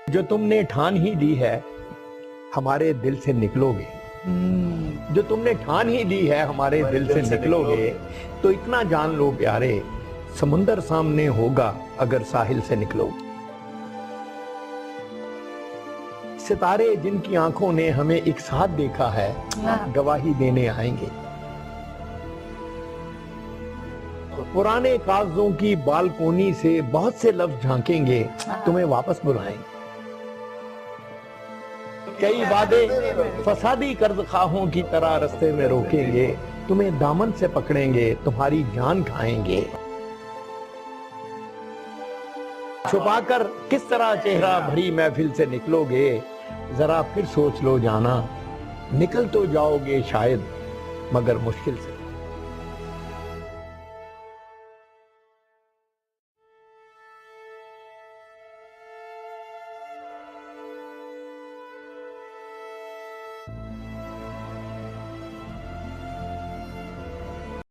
जो तुमने ठान ही ली है हमारे दिल से निकलोगे, जो तुमने ठान ही ली है हमारे दिल से निकलोगे, तो इतना जान लो प्यारे, समुंदर सामने होगा अगर साहिल से निकलोगे। सितारे जिनकी आंखों ने हमें एक साथ देखा है, गवाही देने आएंगे। पुराने कागजों की बालकोनी से बहुत से लफ्ज झांकेंगे, तुम्हें वापस बुलाएंगे। कई वादे फसादी कर्ज खाहों की तरह रास्ते में रोकेंगे, तुम्हें दामन से पकड़ेंगे, तुम्हारी जान खाएंगे। छुपाकर किस तरह चेहरा भरी महफिल से निकलोगे, जरा फिर सोच लो जाना, निकल तो जाओगे शायद मगर मुश्किल से।